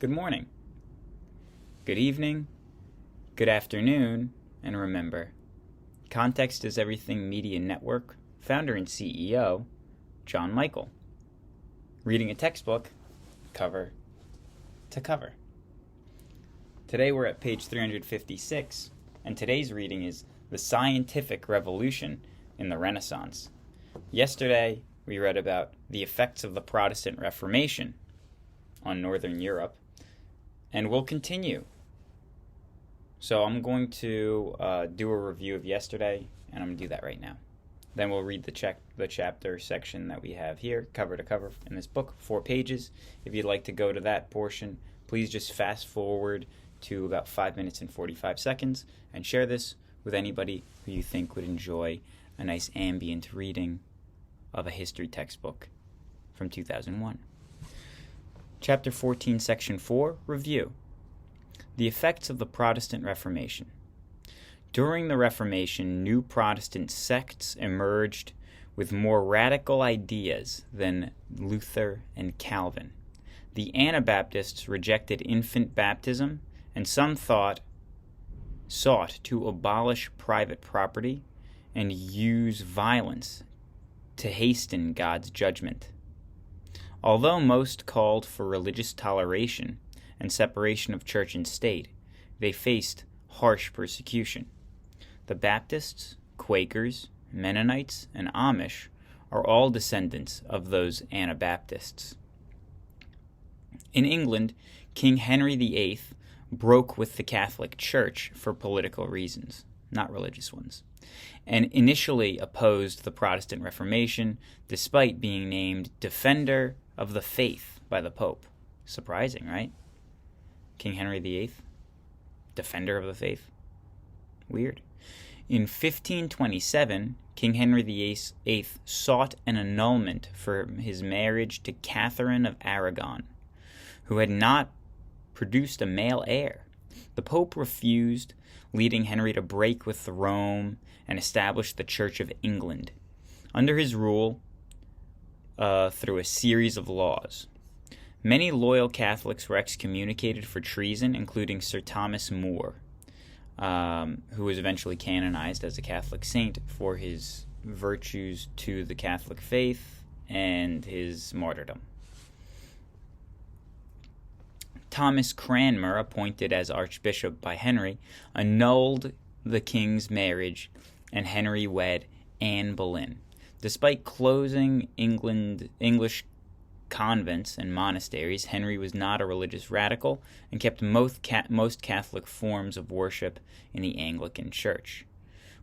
good morning, good evening, good afternoon, and remember, Context is Everything Media Network founder and CEO, John Michael. Reading a textbook, cover to cover. Today we're at page 356, and today's reading is The Scientific Revolution in the Renaissance. Yesterday, we read about the effects of the Protestant Reformation on Northern Europe, and we'll continue. So I'm going to do a review of yesterday, and I'm going to do that right now. Then we'll read the chapter section that we have here, cover to cover, in this book, 4 pages. If you'd like to go to that portion, please just fast forward to about 5 minutes and 45 seconds and share this with anybody who you think would enjoy a nice ambient reading of a history textbook from 2001. Chapter 14, Section 4, Review. The effects of the Protestant Reformation. During the Reformation, new Protestant sects emerged with more radical ideas than Luther and Calvin. The Anabaptists rejected infant baptism, and some sought to abolish private property and use violence to hasten God's judgment. Although most called for religious toleration and separation of church and state, they faced harsh persecution. The Baptists, Quakers, Mennonites, and Amish are all descendants of those Anabaptists. In England, King Henry VIII broke with the Catholic Church for political reasons, not religious ones, and initially opposed the Protestant Reformation despite being named Defender of the Faith by the Pope. Surprising, right? King Henry VIII, Defender of the Faith. Weird. In 1527, King Henry VIII sought an annulment for his marriage to Catherine of Aragon, who had not produced a male heir. The Pope refused, leading Henry to break with Rome and establish the Church of England. Under his rule, through a series of laws, many loyal Catholics were excommunicated for treason, including Sir Thomas More, who was eventually canonized as a Catholic saint for his virtues to the Catholic faith and his martyrdom. Thomas Cranmer, appointed as Archbishop by Henry, annulled the king's marriage, and Henry wed Anne Boleyn. Despite closing English convents and monasteries, Henry was not a religious radical and kept most Catholic forms of worship in the Anglican Church.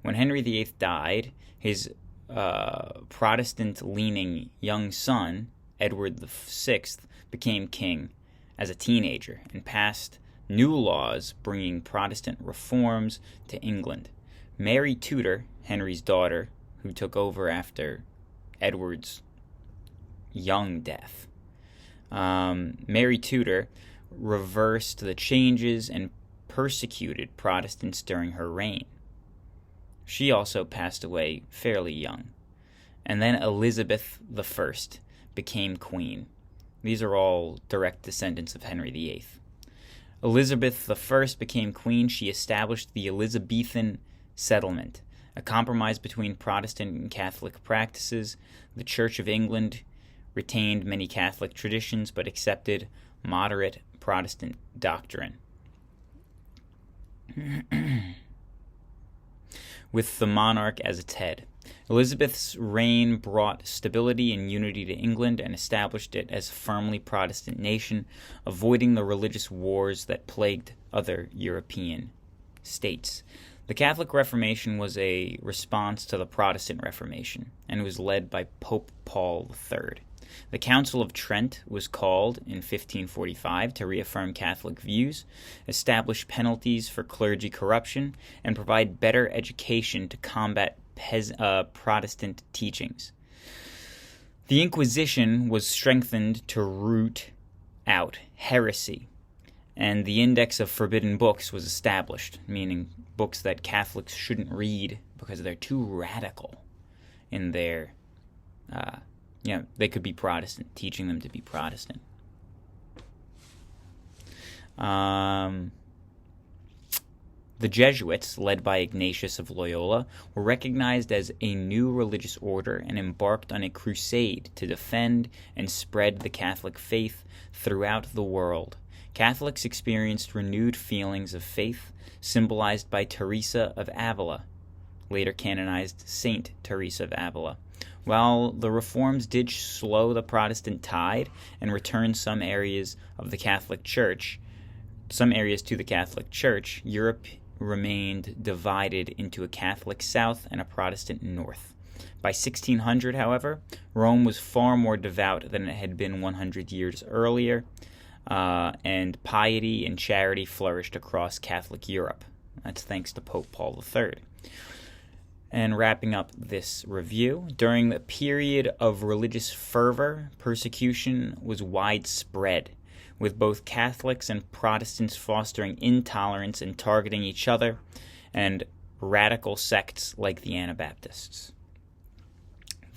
When Henry VIII died, his Protestant-leaning young son, Edward VI, became king as a teenager and passed new laws bringing Protestant reforms to England. Mary Tudor, Henry's daughter, who took over after Edward's young death. Mary Tudor reversed the changes and persecuted Protestants during her reign. She also passed away fairly young. And then Elizabeth I became queen. These are all direct descendants of Henry VIII. Elizabeth I became queen. She established the Elizabethan settlement, a compromise between Protestant and Catholic practices. The Church of England retained many Catholic traditions but accepted moderate Protestant doctrine. With the monarch as its head, Elizabeth's reign brought stability and unity to England and established it as a firmly Protestant nation, avoiding the religious wars that plagued other European states. The Catholic Reformation was a response to the Protestant Reformation and was led by Pope Paul III. The Council of Trent was called in 1545 to reaffirm Catholic views, establish penalties for clergy corruption, and provide better education to combat Protestant teachings. The Inquisition was strengthened to root out heresy, and the Index of Forbidden Books was established, meaning books that Catholics shouldn't read because they're too radical in their, they could be Protestant, teaching them to be Protestant. The Jesuits, led by Ignatius of Loyola, were recognized as a new religious order and embarked on a crusade to defend and spread the Catholic faith throughout the world. Catholics experienced renewed feelings of faith, symbolized by Teresa of Avila, later canonized Saint Teresa of Avila. While the reforms did slow the Protestant tide and return some areas to the Catholic Church, Europe remained divided into a Catholic South and a Protestant North. By 1600, however, Rome was far more devout than it had been 100 years earlier, and piety and charity flourished across Catholic Europe. That's thanks to Pope Paul III. And wrapping up this review, during the period of religious fervor, persecution was widespread, with both Catholics and Protestants fostering intolerance and targeting each other, and radical sects like the Anabaptists.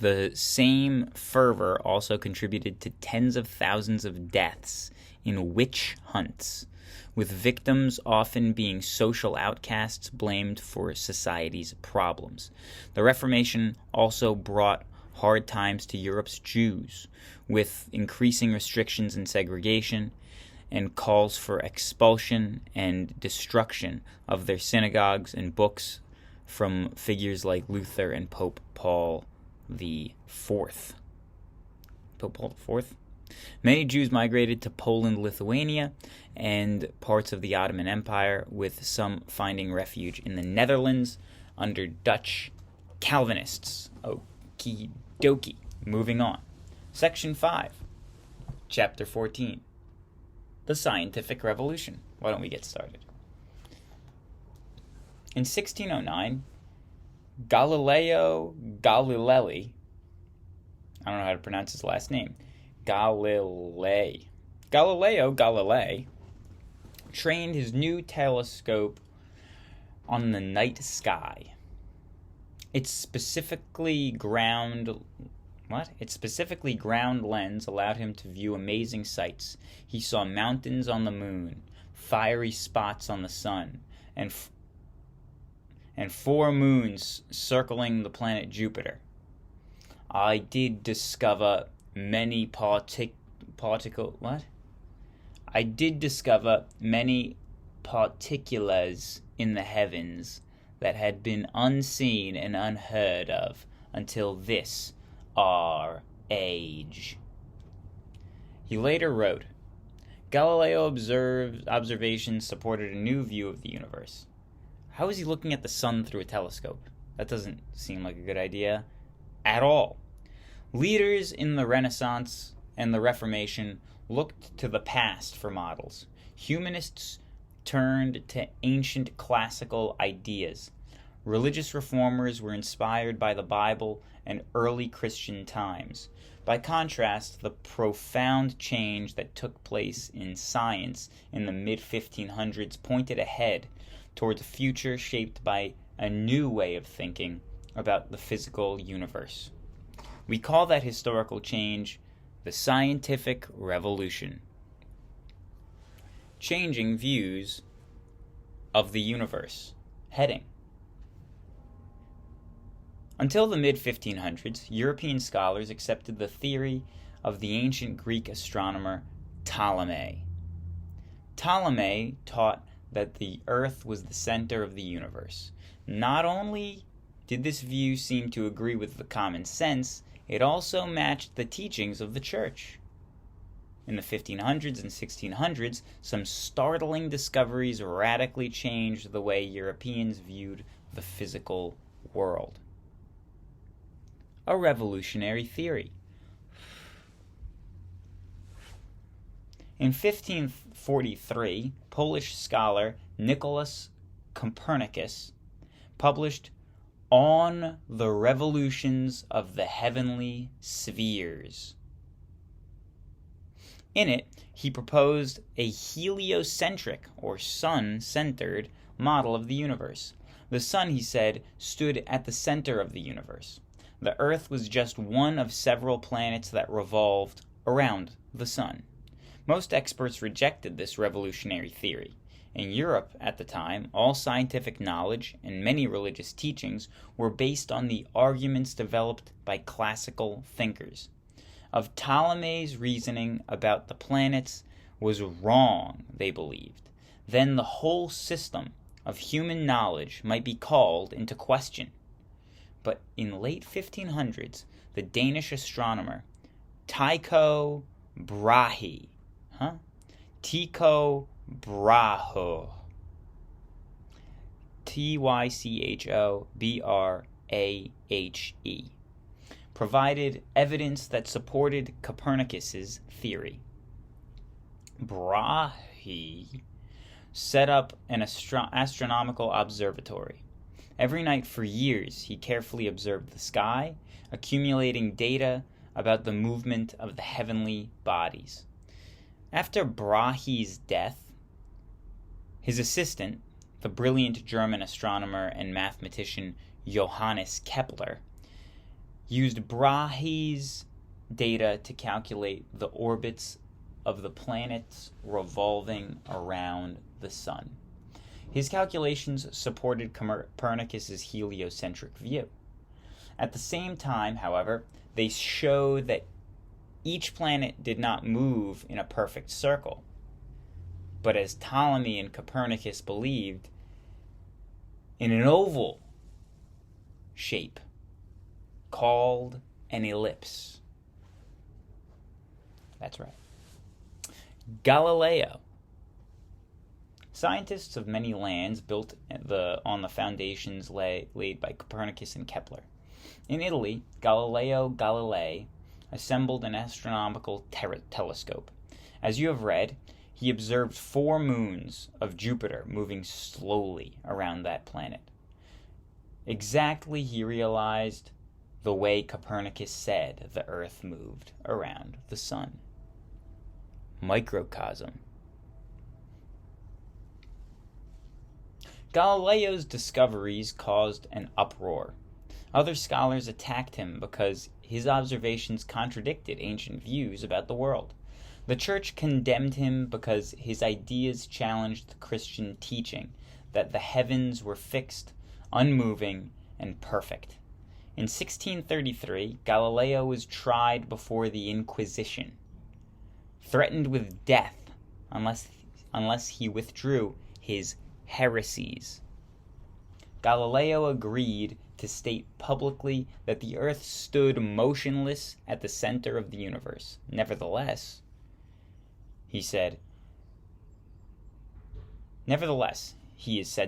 The same fervor also contributed to tens of thousands of deaths in witch hunts, with victims often being social outcasts blamed for society's problems. The Reformation also brought hard times to Europe's Jews, with increasing restrictions and segregation, and calls for expulsion and destruction of their synagogues and books from figures like Luther and Pope Paul IV. Pope Paul IV? Many Jews migrated to Poland, Lithuania, and parts of the Ottoman Empire, with some finding refuge in the Netherlands under Dutch Calvinists. Okie dokie. Moving on. Section 5, Chapter 14. The Scientific Revolution. Why don't we get started? In 1609, Galileo Galilei, I don't know how to pronounce his last name, Galileo Galilei trained his new telescope on the night sky. Its specifically ground lens allowed him to view amazing sights. He saw mountains on the moon, fiery spots on the sun, and 4 moons circling the planet Jupiter. I did discover many particulars in the heavens that had been unseen and unheard of until this our age. He later wrote, Galileo's observations supported a new view of the universe. How is he looking at the sun through a telescope? That doesn't seem like a good idea at all. Leaders in the Renaissance and the Reformation looked to the past for models. Humanists turned to ancient classical ideas. Religious reformers were inspired by the Bible and early Christian times. By contrast, the profound change that took place in science in the mid-1500s pointed ahead towards a future shaped by a new way of thinking about the physical universe. We call that historical change the Scientific Revolution. Changing views of the universe. Heading. Until the mid-1500s, European scholars accepted the theory of the ancient Greek astronomer Ptolemy. Ptolemy taught that the Earth was the center of the universe. Not only did this view seem to agree with the common sense, it also matched the teachings of the Church. In the 1500s and 1600s, some startling discoveries radically changed the way Europeans viewed the physical world. A revolutionary theory. In 1543, Polish scholar Nicholas Copernicus published On the Revolutions of the Heavenly Spheres. In it, he proposed a heliocentric, or sun-centered, model of the universe. The sun, he said, stood at the center of the universe. The Earth was just one of several planets that revolved around the sun. Most experts rejected this revolutionary theory. In Europe at the time, all scientific knowledge and many religious teachings were based on the arguments developed by classical thinkers. Of Ptolemy's reasoning about the planets was wrong, they believed. Then the whole system of human knowledge might be called into question. But in late 1500s, the Danish astronomer Tycho Brahe, Tycho Brahe, Tychobrahe, provided evidence that supported Copernicus's theory. Brahe set up an astronomical observatory. Every night for years, he carefully observed the sky, accumulating data about the movement of the heavenly bodies. After Brahe's death, his assistant, the brilliant German astronomer and mathematician Johannes Kepler, used Brahe's data to calculate the orbits of the planets revolving around the sun. His calculations supported Copernicus's heliocentric view. At the same time, however, they showed that each planet did not move in a perfect circle, but as Ptolemy and Copernicus believed, in an oval shape called an ellipse. That's right. Galileo. Scientists of many lands built on the foundations laid by Copernicus and Kepler. In Italy, Galileo Galilei assembled an astronomical telescope. As you have read, he observed 4 moons of Jupiter moving slowly around that planet. Exactly, he realized, the way Copernicus said the Earth moved around the sun. Microcosm. Galileo's discoveries caused an uproar. Other scholars attacked him because his observations contradicted ancient views about the world. The church condemned him because his ideas challenged the Christian teaching that the heavens were fixed, unmoving, and perfect. In 1633, Galileo was tried before the Inquisition, threatened with death unless he withdrew his heresies. Galileo agreed to state publicly that the Earth stood motionless at the center of the universe. Nevertheless, he is said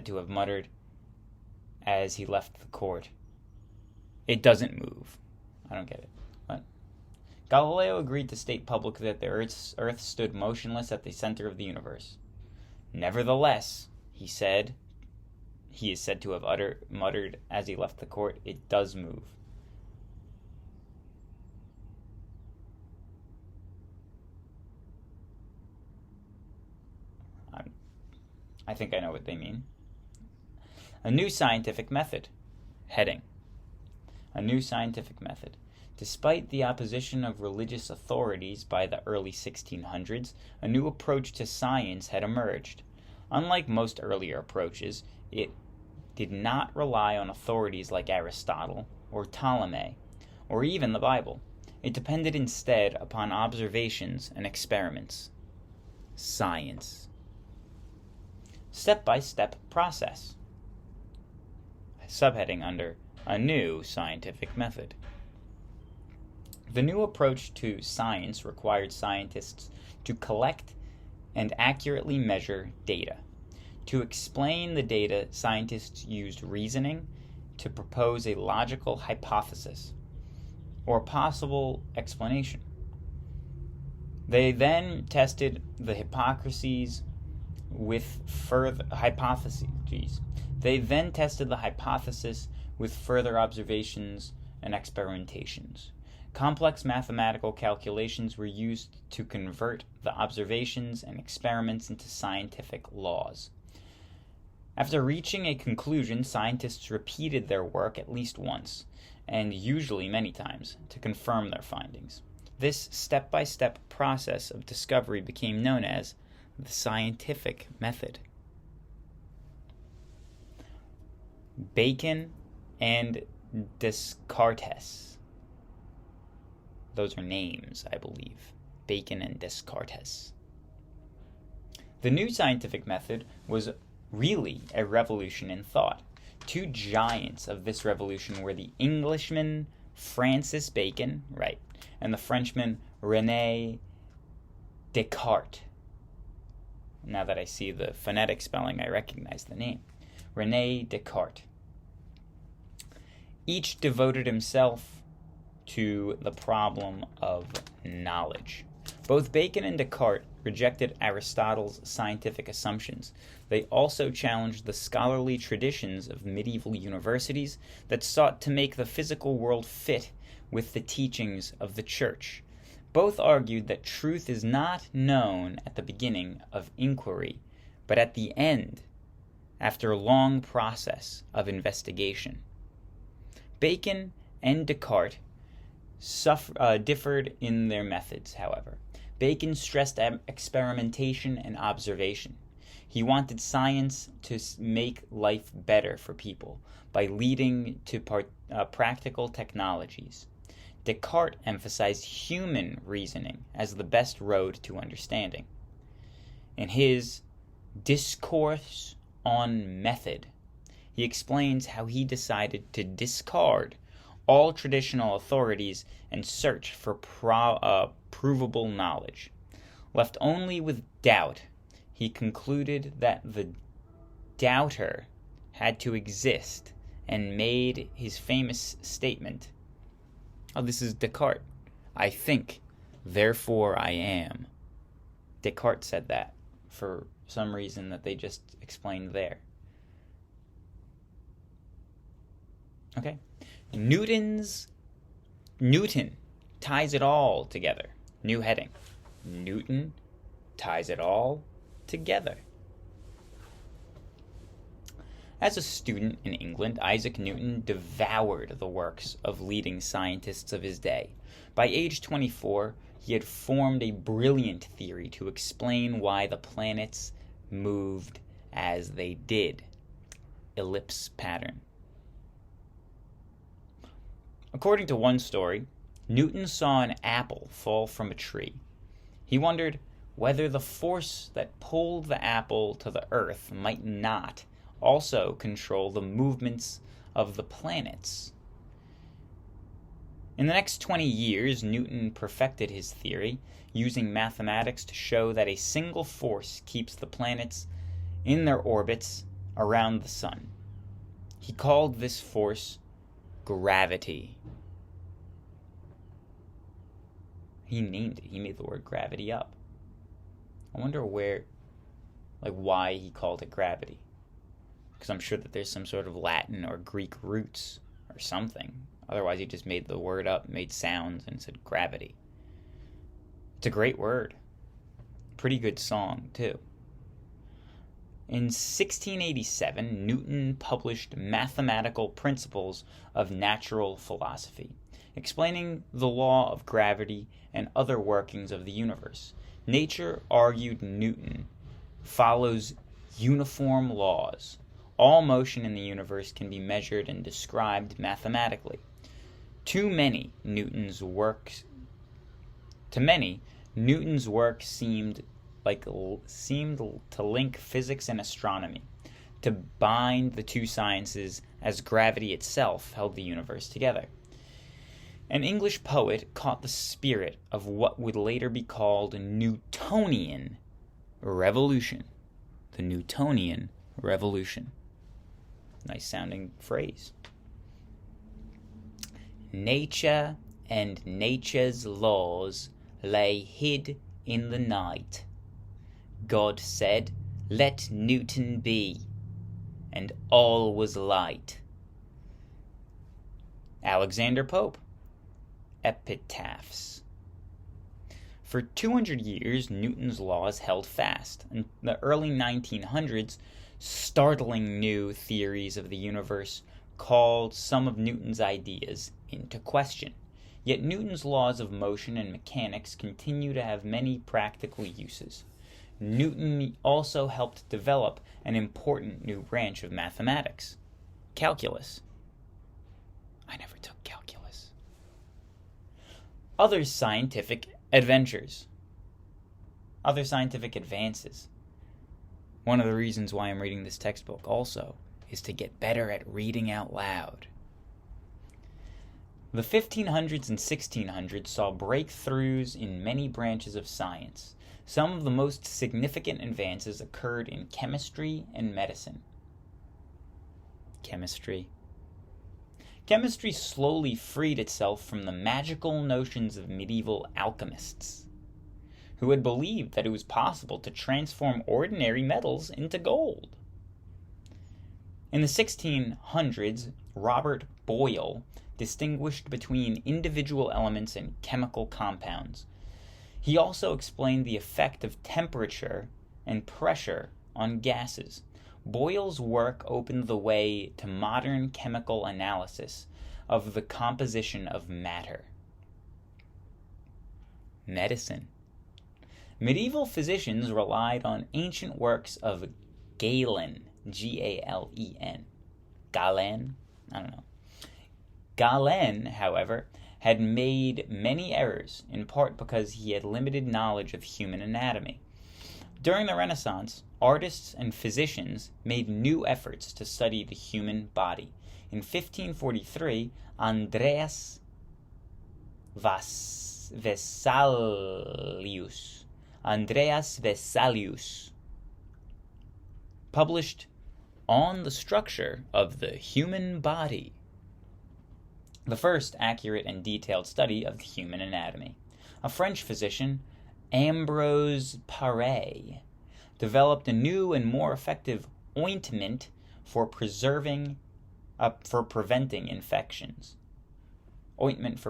to have muttered as he left the court, "It doesn't move." I don't get it. What? Galileo agreed to state publicly that the Earth stood motionless at the center of the universe. Nevertheless, he is said to have muttered as he left the court, "It does move." I think I know what they mean. A new scientific method. Heading. A new scientific method. Despite the opposition of religious authorities by the early 1600s, a new approach to science had emerged. Unlike most earlier approaches, it did not rely on authorities like Aristotle or Ptolemy, or even the Bible. It depended instead upon observations and experiments. Science. Step-by-step process. Subheading under a new scientific method. The new approach to science required scientists to collect and accurately measure data. To explain the data, scientists used reasoning to propose a logical hypothesis or explanation. They then tested the hypotheses with further observations and experimentations. Complex mathematical calculations were used to convert the observations and experiments into scientific laws. After reaching a conclusion, scientists repeated their work at least once, and usually many times, to confirm their findings. This step-by-step process of discovery became known as the scientific method. Bacon and Descartes. Those are names, I believe. Bacon and Descartes. The new scientific method was really a revolution in thought. Two giants of this revolution were the Englishman Francis Bacon, right, and the Frenchman René Descartes. Now that I see the phonetic spelling, I recognize the name. René Descartes. Each devoted himself to the problem of knowledge. Both Bacon and Descartes rejected Aristotle's scientific assumptions. They also challenged the scholarly traditions of medieval universities that sought to make the physical world fit with the teachings of the Church. Both argued that truth is not known at the beginning of inquiry, but at the end, after a long process of investigation. Bacon and Descartes differed in their methods, however. Bacon stressed experimentation and observation. He wanted science to make life better for people by leading to practical technologies. Descartes emphasized human reasoning as the best road to understanding. In his Discourse on Method, he explains how he decided to discard all traditional authorities and search for provable knowledge. Left only with doubt, he concluded that the doubter had to exist and made his famous statement. This is Descartes. I think, therefore I am. Descartes said that for some reason that they just explained there. Okay. Newton ties it all together. New heading. Newton ties it all together. As a student in England, Isaac Newton devoured the works of leading scientists of his day. By age 24, he had formed a brilliant theory to explain why the planets moved as they did. Ellipse pattern. According to one story, Newton saw an apple fall from a tree. He wondered whether the force that pulled the apple to the earth might not also control the movements of the planets. In the next 20 years, Newton perfected his theory, using mathematics to show that a single force keeps the planets in their orbits around the sun. He called this force gravity. He named it. He made the word gravity up. I wonder why he called it gravity. Because I'm sure that there's some sort of Latin or Greek roots or something. Otherwise, he just made the word up, made sounds, and said gravity. It's a great word. Pretty good song, too. In 1687, Newton published Mathematical Principles of Natural Philosophy, explaining the law of gravity and other workings of the universe. Nature, argued Newton, follows uniform laws. All motion in the universe can be measured and described mathematically. To many, Newton's work seemed to link physics and astronomy, to bind the two sciences as gravity itself held the universe together. An English poet caught the spirit of what would later be called Newtonian revolution. The Newtonian revolution. Nice sounding phrase. Nature and nature's laws lay hid in the night. God said, "Let Newton be," and all was light. Alexander Pope. Epitaphs. For 200 years, Newton's laws held fast. In the early 1900s, startling new theories of the universe called some of Newton's ideas into question. Yet Newton's laws of motion and mechanics continue to have many practical uses. Newton also helped develop an important new branch of mathematics, calculus. I never took calculus. Other scientific adventures. Other scientific advances. One of the reasons why I'm reading this textbook also is to get better at reading out loud. The 1500s and 1600s saw breakthroughs in many branches of science. Some of the most significant advances occurred in chemistry and medicine. Chemistry slowly freed itself from the magical notions of medieval alchemists, who had believed that it was possible to transform ordinary metals into gold. In the 1600s, Robert Boyle distinguished between individual elements and chemical compounds. He also explained the effect of temperature and pressure on gases. Boyle's work opened the way to modern chemical analysis of the composition of matter. Medicine. Medieval physicians relied on ancient works of Galen, G-A-L-E-N. Galen? I don't know. Galen, however, had made many errors, in part because he had limited knowledge of human anatomy. During the Renaissance, artists and physicians made new efforts to study the human body. In 1543, Andreas Vesalius published On the Structure of the Human Body, the first accurate and detailed study of the human anatomy. A French physician, Ambroise Paré, developed a new and more effective ointment for preventing infections. Ambroise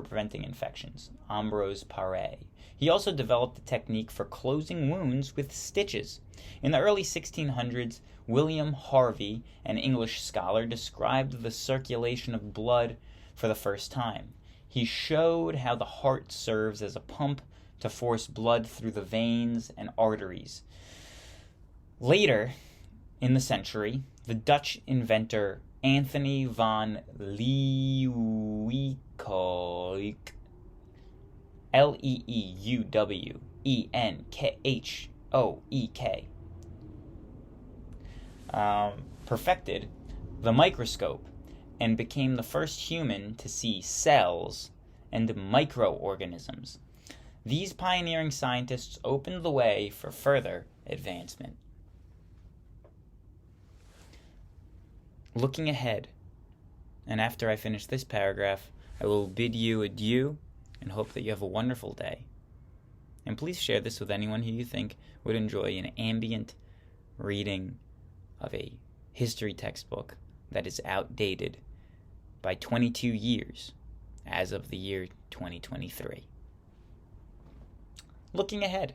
Paré. He also developed a technique for closing wounds with stitches. In the early 1600s, William Harvey, an English scholar, described the circulation of blood for the first time. He showed how the heart serves as a pump to force blood through the veins and arteries. Later in the century, the Dutch inventor Anthony van Leeuwenhoek, Leeuwenhoek, perfected the microscope and became the first human to see cells and microorganisms. These pioneering scientists opened the way for further advancement. Looking ahead, and after I finish this paragraph, I will bid you adieu and hope that you have a wonderful day. And please share this with anyone who you think would enjoy an ambient reading of a history textbook that is outdated by 22 years as of the year 2023. Looking ahead.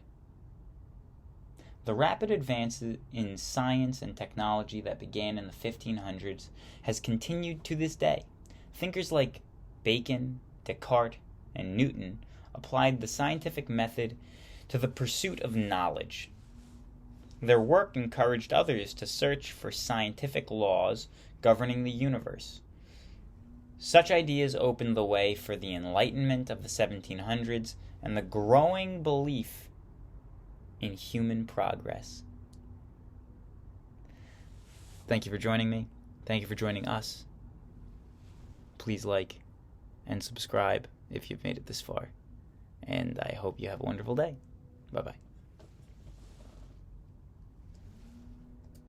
The rapid advances in science and technology that began in the 1500s has continued to this day. Thinkers like Bacon, Descartes, and Newton applied the scientific method to the pursuit of knowledge. Their work encouraged others to search for scientific laws governing the universe. Such ideas opened the way for the Enlightenment of the 1700s and the growing belief in human progress. Thank you for joining me. Thank you for joining us. Please like and subscribe if you've made it this far. And I hope you have a wonderful day. Bye-bye.